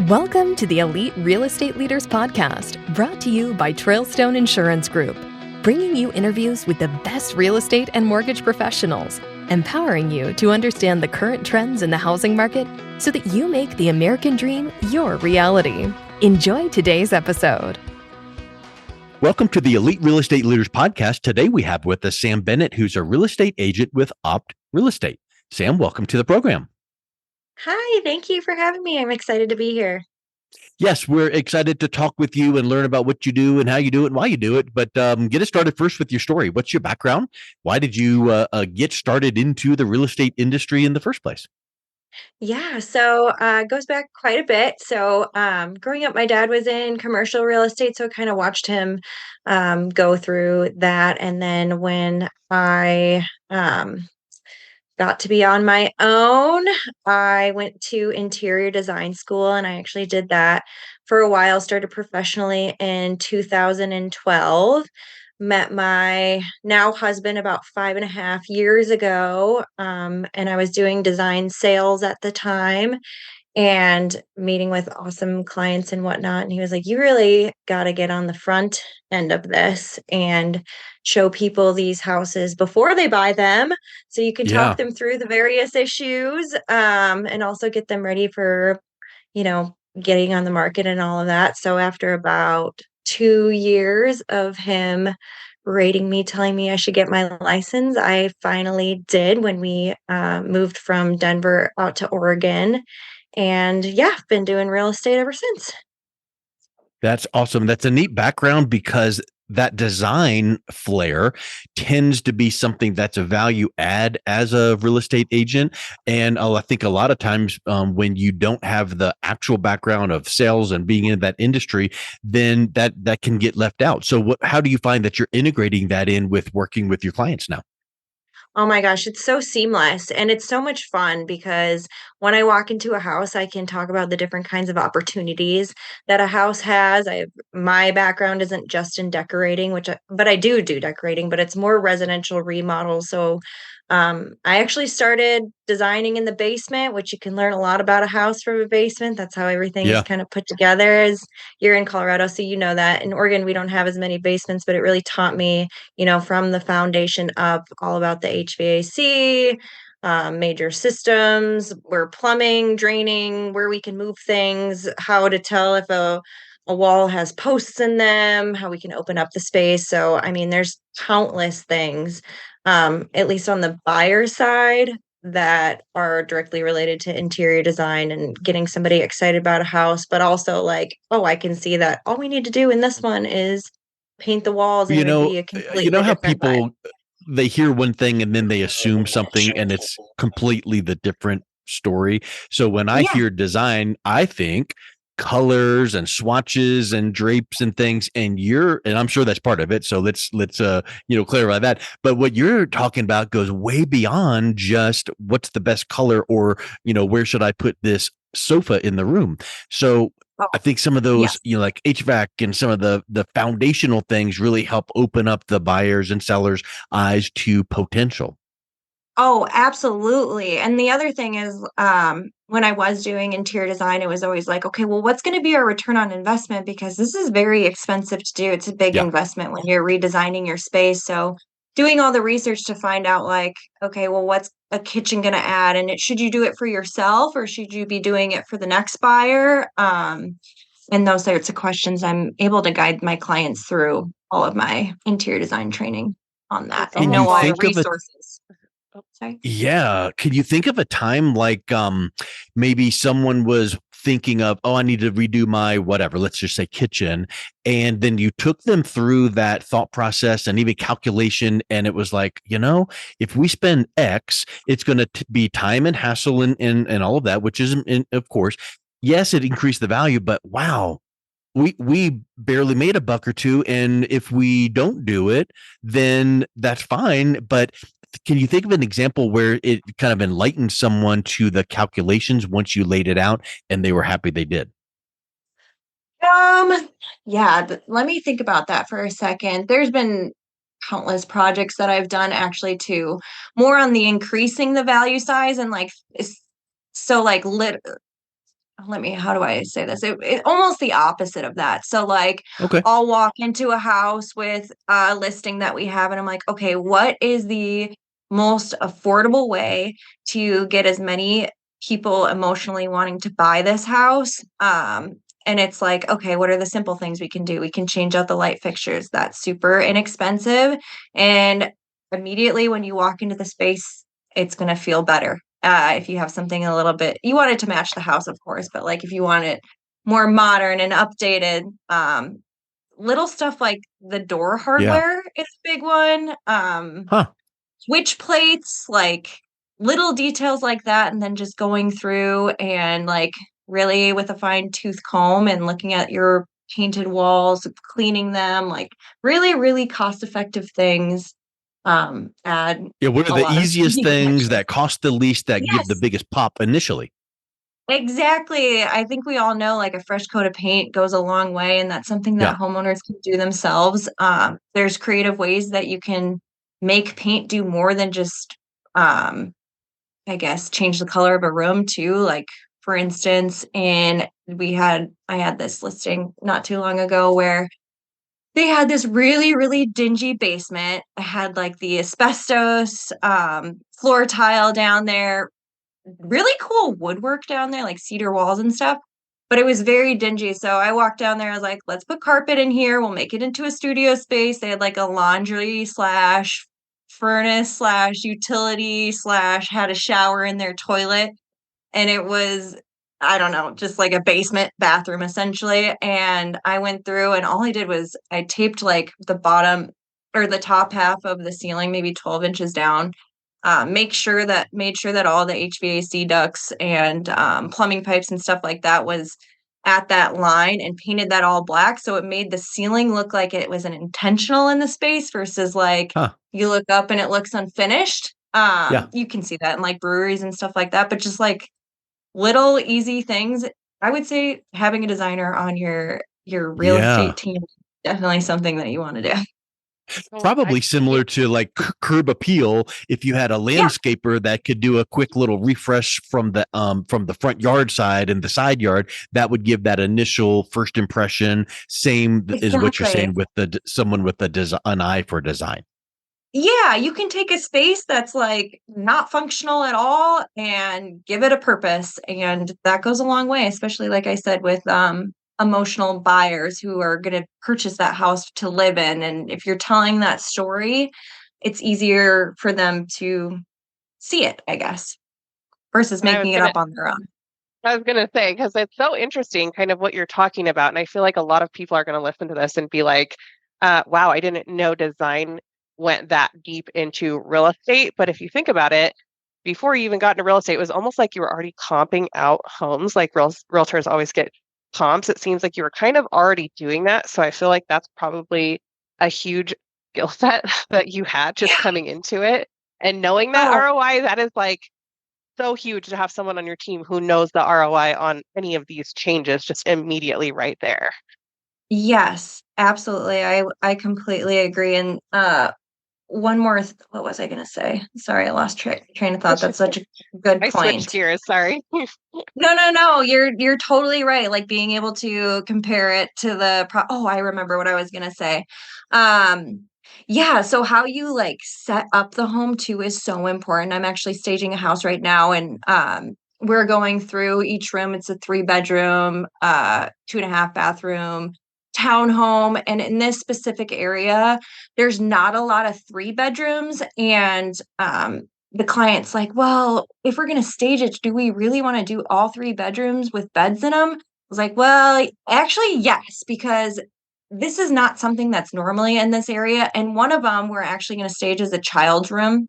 Welcome to the Elite Real Estate Leaders Podcast, brought to you by Trailstone Insurance Group, bringing you interviews with the best real estate and mortgage professionals, empowering you to understand the current trends in the housing market so that you make the American dream your reality. Enjoy today's episode. Welcome to the Elite Real Estate Leaders Podcast. Today we have with us Sam Bennett, who's a real estate agent with Opt Real Estate. Sam, welcome to the program. Hi, thank you for having me. I'm excited to be here. Yes, we're excited to talk with you and learn about what you do and how you do it and why you do it. But get us started first with your story. What's your background? Why did you get started into the real estate industry in the first place? Yeah, so it goes back quite a bit. So growing up, my dad was in commercial real estate, so I kind of watched him go through that. And then when I got to be on my own, I went to interior design school, and I actually did that for a while, started professionally in 2012. Met my now husband about 5.5 years ago. And I was doing design sales at the time and meeting with awesome clients and whatnot. And he was like, "You really got to get on the front end of this and show people these houses before they buy them, so you can Yeah. talk them through the various issues, and also get them ready for, getting on the market and all of that." So after about 2 years of him rating me, telling me I should get my license, I finally did when we moved from Denver out to Oregon. And yeah, I've been doing real estate ever since. That's awesome. That's a neat background because that design flair tends to be something that's a value add as a real estate agent. And I think a lot of times when you don't have the actual background of sales and being in that industry, then that can get left out. So how do you find that you're integrating that in with working with your clients now? Oh my gosh, it's so seamless and it's so much fun because when I walk into a house, I can talk about the different kinds of opportunities that a house has. My background isn't just in decorating, but I do decorating, but it's more residential remodels. So I actually started designing in the basement, which you can learn a lot about a house from a basement. That's how everything is Yeah. kind of put together. As you're in Colorado, so you know that. In Oregon, we don't have as many basements, but it really taught me, from the foundation up, all about the HVAC, major systems, where plumbing, draining, where we can move things, how to tell if a wall has posts in them, how we can open up the space. So, I mean, there's countless things, at least on the buyer side, that are directly related to interior design and getting somebody excited about a house, but also like, oh, I can see that all we need to do in this one is paint the walls and You it would know, be a you know completely how different vibe. people they hear one thing and then they assume something and it's completely the different story. So when I Yeah. hear design, I think colors and swatches and drapes and things, and I'm sure that's part of it. So let's clarify that. But what you're talking about goes way beyond just what's the best color or where should I put this sofa in the room. So Oh, I think some of those, yes. like HVAC and some of the foundational things really help open up the buyers and sellers' eyes to potential. Oh, absolutely. And the other thing is, when I was doing interior design, it was always like, okay, well, what's going to be our return on investment? Because this is very expensive to do. It's a big Yeah. investment when you're redesigning your space. So doing all the research to find out like, okay, well, what's a kitchen going to add? And should you do it for yourself or should you be doing it for the next buyer? And those sorts of questions, I'm able to guide my clients through all of my interior design training on that and Can you know all the think of a resources. Oh, sorry. Yeah. Can you think of a time like maybe someone was thinking of, oh, I need to redo my whatever, let's just say kitchen. And then you took them through that thought process and even calculation. And it was like, if we spend X, it's going to be time and hassle and all of that, which is, of course, yes, it increased the value, but wow. We barely made a buck or two. And if we don't do it, then that's fine. But can you think of an example where it kind of enlightened someone to the calculations once you laid it out and they were happy they did? Yeah, let me think about that for a second. There's been countless projects that I've done actually too, more on the increasing the value size and like so like how do I say this? It almost the opposite of that. So like Okay. I'll walk into a house with a listing that we have and I'm like, okay, what is the most affordable way to get as many people emotionally wanting to buy this house? And it's like, okay, what are the simple things we can do? We can change out the light fixtures. That's super inexpensive. And immediately when you walk into the space, it's going to feel better. If you have something a little bit, you want it to match the house, of course, but like if you want it more modern and updated, little stuff like the door Yeah. hardware is a big one. Huh. Switch plates, like little details like that, and then just going through and like really with a fine tooth comb and looking at your painted walls, cleaning them, like really, really cost effective things add Yeah. What are a the lot of easiest things connection. that cost the least that give the Yes, biggest pop initially? exactly. I think we all know like a fresh coat of paint goes a long way, and that's something Yeah. that homeowners can do themselves. There's creative ways that you can make paint do more than just, I guess, change the color of a room too. Like for instance, I had this listing not too long ago where they had this really, really dingy basement. I had like the asbestos floor tile down there, really cool woodwork down there, like cedar walls and stuff. But it was very dingy. So I walked down there. I was like, let's put carpet in here. We'll make it into a studio space. They had like a laundry slash furnace slash utility slash had a shower in their toilet. And it was, I don't know, just like a basement bathroom essentially. And I went through and all I did was I taped like the bottom or the top half of the ceiling, maybe 12 inches down. Made sure that all the HVAC ducts and plumbing pipes and stuff like that was at that line and painted that all black. So it made the ceiling look like it was an intentional in the space versus like Huh. you look up and it looks unfinished. Yeah. You can see that in like breweries and stuff like that, but just like little easy things. I would say having a designer on your real Yeah. estate team is definitely something that you want to do. Oh, Probably similar to like curb appeal. If you had a Yeah, landscaper that could do a quick little refresh from the front yard side and the side yard, that would give that initial first impression. Same is what you're exactly. saying with someone with an eye for design. Yeah, you can take a space that's like not functional at all and give it a purpose. And that goes a long way, especially like I said, with emotional buyers who are going to purchase that house to live in. And if you're telling that story, it's easier for them to see it, I guess, versus and making it up on their own. I was gonna say, because it's so interesting, kind of what you're talking about, and I feel like a lot of people are gonna listen to this and be like, "Wow, I didn't know design went that deep into real estate." But if you think about it, before you even got into real estate, it was almost like you were already comping out homes, like realtors always get comps. It seems like you were kind of already doing that. So I feel like that's probably a huge skill set that you had just Yeah. coming into it. And knowing that Oh, ROI, that is like so huge to have someone on your team who knows the ROI on any of these changes just immediately right there. yes, absolutely. I completely agree. And one more, what was I going to say? Sorry, I lost train of thought. That's such a good I switched point. gears, sorry. No, no, no. You're totally right. Like being able to compare it to oh, I remember what I was gonna say. Um, yeah, so how you like set up the home too is so important. I'm actually staging a house right now and we're going through each room. It's a 3 bedroom, 2.5 bathroom townhome. And in this specific area, there's not a lot of 3 bedrooms. And the client's like, well, if we're going to stage it, do we really want to do all 3 bedrooms with beds in them? I was like, well, actually, yes, because this is not something that's normally in this area. And one of them we're actually going to stage as a child's room.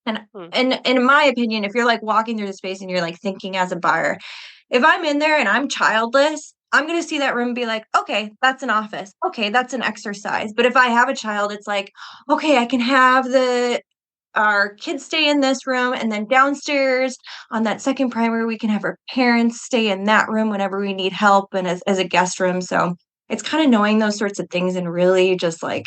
And Hmm. and in my opinion, if you're like walking through the space and you're like thinking as a buyer, if I'm in there and I'm childless, I'm going to see that room and be like, okay, that's an office. Okay, that's an exercise. But if I have a child, it's like, okay, I can have the our kids stay in this room and then downstairs on that second primary we can have our parents stay in that room whenever we need help and as a guest room. So it's kind of knowing those sorts of things and really just like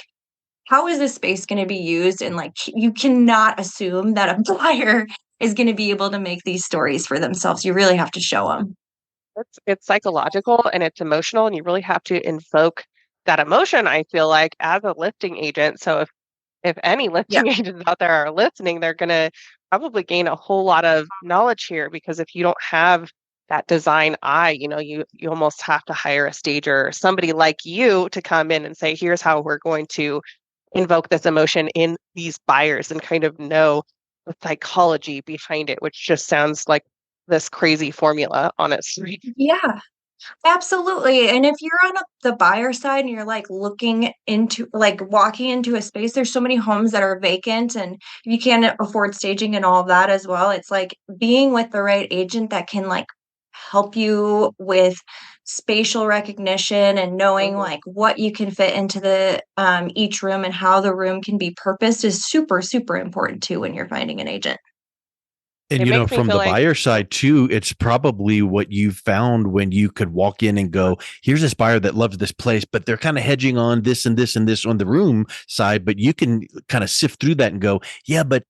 how is this space going to be used and like you cannot assume that a buyer is going to be able to make these stories for themselves. You really have to show them. It's psychological and it's emotional, and you really have to invoke that emotion, I feel like, as a listing agent. So if any Yeah. listing agents out there are listening, they're going to probably gain a whole lot of knowledge here, because if you don't have that design eye, you almost have to hire a stager or somebody like you to come in and say, here's how we're going to invoke this emotion in these buyers, and kind of know the psychology behind it, which just sounds like this crazy formula, honestly. Yeah. Absolutely. And if you're on the buyer side and you're like looking into like walking into a space, there's so many homes that are vacant and you can't afford staging and all of that as well. It's like being with the right agent that can like help you with spatial recognition and knowing Mhm. like what you can fit into the each room and how the room can be purposed is super, super important too when you're finding an agent. And, It makes me from feel the like, buyer side too, it's probably what you found when you could walk in and go, here's this buyer that loves this place, but they're kind of hedging on this and this and this on the room side. But you can kind of sift through that and go, yeah, but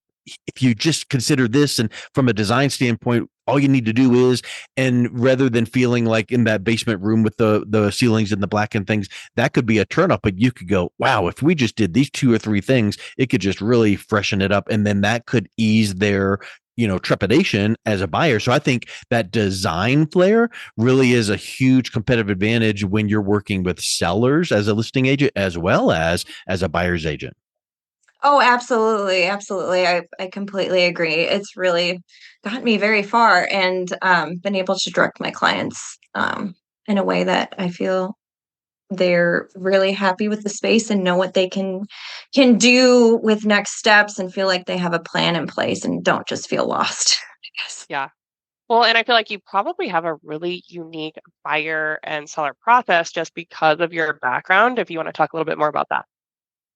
if you just consider this, and from a design standpoint, all you need to do is, and rather than feeling like in that basement room with the ceilings and the black and things, that could be a turn up. But you could go, wow, if we just did these 2 or 3 things, it could just really freshen it up. And then that could ease their trepidation as a buyer. So I think that design flair really is a huge competitive advantage when you're working with sellers as a listing agent as well as a buyer's agent. Oh, absolutely, absolutely. I completely agree. It's really gotten me very far and been able to direct my clients in a way that I feel they're really happy with the space and know what they can do with next steps and feel like they have a plan in place and don't just feel lost. I guess. yeah. Well, and I feel like you probably have a really unique buyer and seller process just because of your background. If you want to talk a little bit more about that.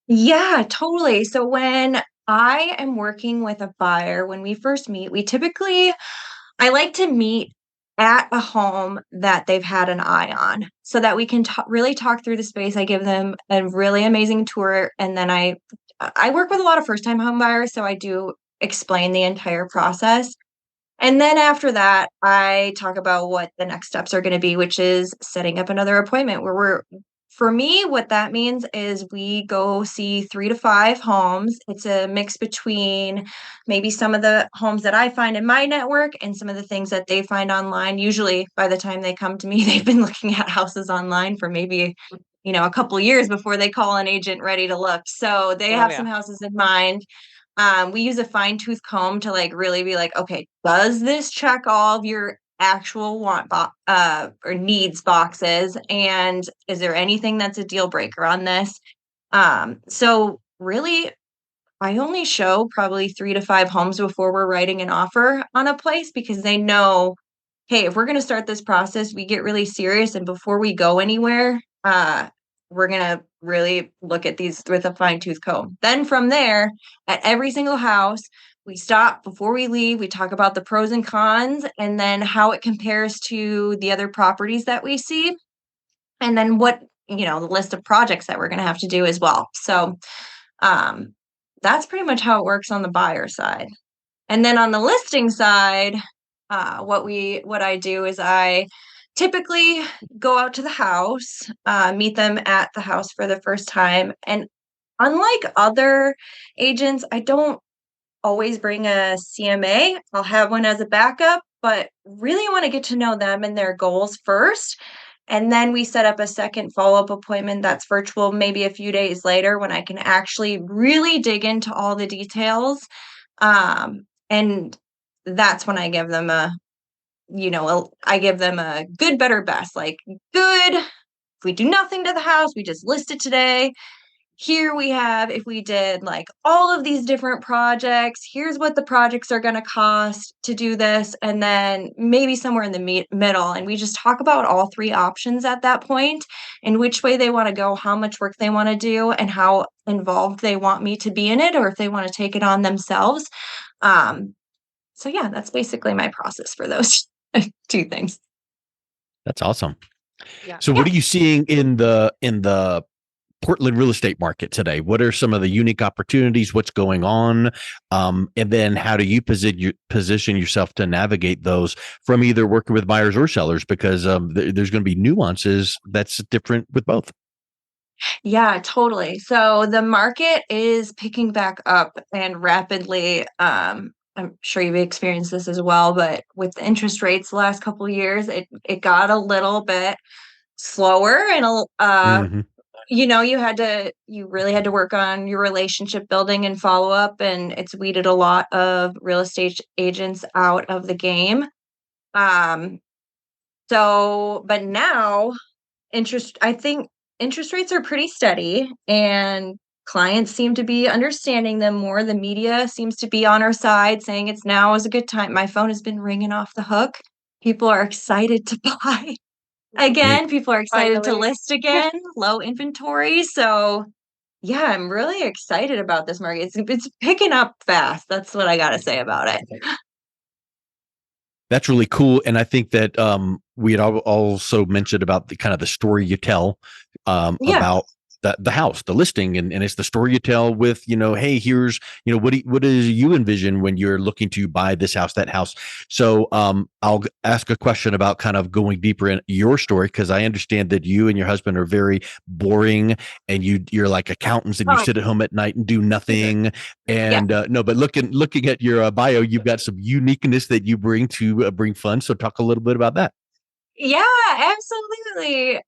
Yeah, totally. So when I am working with a buyer, when we first meet, I like to meet at a home that they've had an eye on so that we can really talk through the space. I give them a really amazing tour and then I work with a lot of first-time home buyers, so I do explain the entire process. And then after that, I talk about what the next steps are going to be, which is setting up another appointment where for me, what that means is we go see 3 to 5 homes. It's a mix between maybe some of the homes that I find in my network and some of the things that they find online. Usually, by the time they come to me, they've been looking at houses online for maybe, a couple years before they call an agent ready to look. So they Oh have some yeah. houses in mind. We use a fine tooth comb to like really be like, okay, does this check all of your actual or needs boxes? And is there anything that's a deal breaker on this? So really, I only show probably 3 to 5 homes before we're writing an offer on a place because they know, hey, if we're going to start this process, we get really serious. And before we go anywhere, we're going to really look at these with a fine tooth comb. Then from there, at every single house, we stop before we leave. We talk about the pros and cons and then how it compares to the other properties that we see. And then the list of projects that we're going to have to do as well. So um, that's pretty much how it works on the buyer side. And then on the listing side, what I do is I typically go out to the house, meet them at the house for the first time. And unlike other agents, I don't always bring a CMA. I'll have one as a backup, but really want to get to know them and their goals first. And then we set up a second follow-up appointment that's virtual, maybe a few days later when I can actually really dig into all the details. And that's when I give them I give them a good, better, best. Like, good, if we do nothing to the house, we just list it today. Here we have, if we did like all of these different projects, here's what the projects are going to cost to do this. And then maybe somewhere in the middle. And we just talk about all 3 options at that point and which way they want to go, how much work they want to do, and how involved they want me to be in it, or if they want to take it on themselves. Um, so yeah, that's basically my process for those 2 things. That's awesome. Yeah. So Yeah. what are you seeing in the Portland real estate market today? What are some of the unique opportunities? What's going on? And then how do you position yourself to navigate those from either working with buyers or sellers? Because there's going to be nuances that's different with both. Yeah, totally. So the market is picking back up and rapidly. I'm sure you've experienced this as well, but with the interest rates the last couple of years, it got a little bit slower and Mm-hmm. you really had to work on your relationship building and follow up, and it's weeded a lot of real estate agents out of the game. Um, but now I think interest rates are pretty steady and clients seem to be understanding them more. The media seems to be on our side saying it's now is a good time. My phone has been ringing off the hook. People are excited to buy again. People are excited to Finally. list again, low inventory. So yeah, I'm really excited about this market. It's picking up fast. That's what I got to say about it. That's really cool. And I think that we had also mentioned about the kind of the story you tell Yeah. about the house, the listing, and it's the story you tell with, hey, here's, what do you envision when you're looking to buy this house, that house. So I'll ask a question about kind of going deeper in your story, because I understand that you and your husband are very boring and you're like accountants and you sit at home at night and do nothing. And no, but looking at your bio, you've got some uniqueness that you bring to bring fun. So talk a little bit about that. Yeah, absolutely.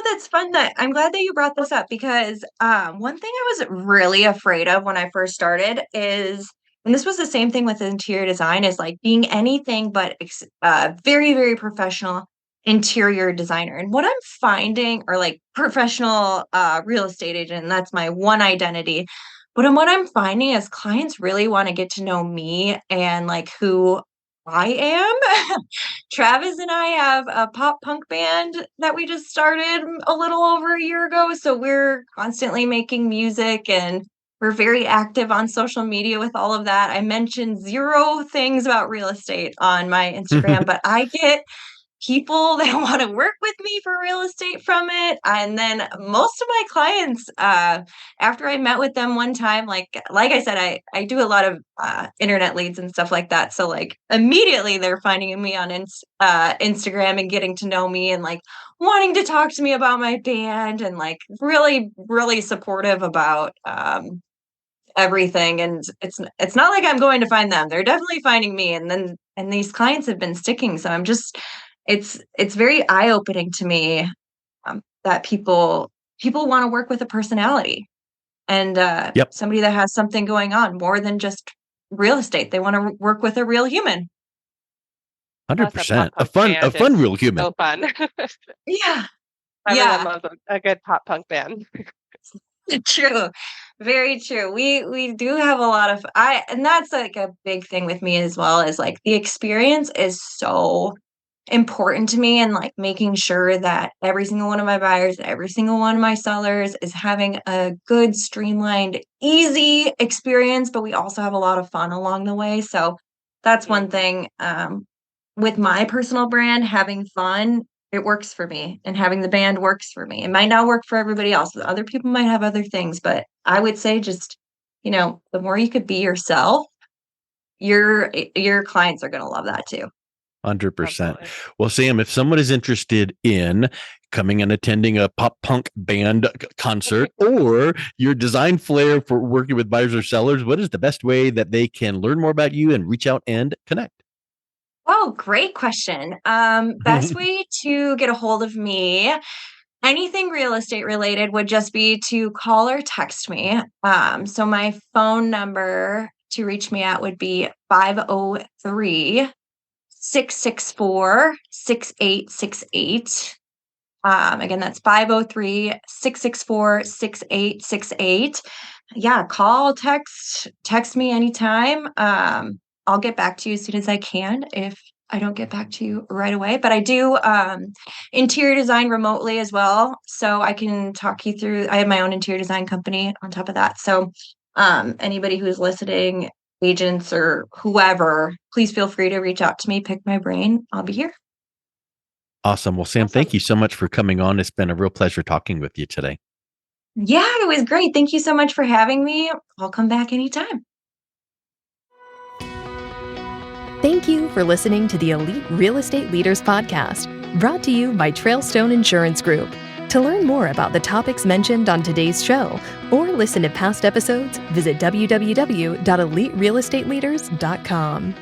That's fun. That I'm glad that you brought this up because one thing I was really afraid of when I first started is, and this was the same thing with interior design, is like being anything but very, very professional interior designer. And what I'm finding, or like professional real estate agent, and that's my one identity. But what I'm finding is clients really want to get to know me and like who I am. Travis and I have a pop punk band that we just started a little over a year ago. So we're constantly making music and we're very active on social media with all of that. I mentioned zero things about real estate on my Instagram, but I get people that want to work with me for real estate from it. And then most of my clients, after I met with them one time, like I said, I do a lot of internet leads and stuff like that. So like immediately they're finding me on Instagram and getting to know me and like wanting to talk to me about my band and like really, really supportive about everything. And it's not like I'm going to find them. They're definitely finding me. And these clients have been sticking. So it's very eye-opening to me that people want to work with a personality and Yep. somebody that has something going on more than just real estate. They want to work with a real human. 100%. A Band fun is real human. so fun. Yeah. Everyone Yeah. loves a good pop punk band. True. Very true. We do have a lot of and that's like a big thing with me as well, is like the experience is so important to me, and like making sure that every single one of my buyers, every single one of my sellers is having a good, streamlined, easy experience, but we also have a lot of fun along the way. So that's one thing with my personal brand, having fun, it works for me, and having the band works for me. It might not work for everybody else. Other people might have other things, but I would say just, the more you could be yourself, your clients are going to love that too. 100%. Well, Sam, if someone is interested in coming and attending a pop punk band concert or your design flair for working with buyers or sellers, what is the best way that they can learn more about you and reach out and connect? Oh, great question. Best way to get a hold of me, anything real estate related, would just be to call or text me. So my phone number to reach me at would be 503-664-6868. Again, that's 503-664-6868. Yeah, call, text me anytime. I'll get back to you as soon as I can if I don't get back to you right away. But I do interior design remotely as well. So I can talk you through, I have my own interior design company on top of that. So anybody who's listening, agents or whoever, please feel free to reach out to me, pick my brain. I'll be here. Awesome. Well, Sam, thank you so much for coming on. It's been a real pleasure talking with you today. Yeah, it was great. Thank you so much for having me. I'll come back anytime. Thank you for listening to the Elite Real Estate Leaders Podcast, brought to you by Trailstone Insurance Group. To learn more about the topics mentioned on today's show or listen to past episodes, visit www.eliterealestateleaders.com.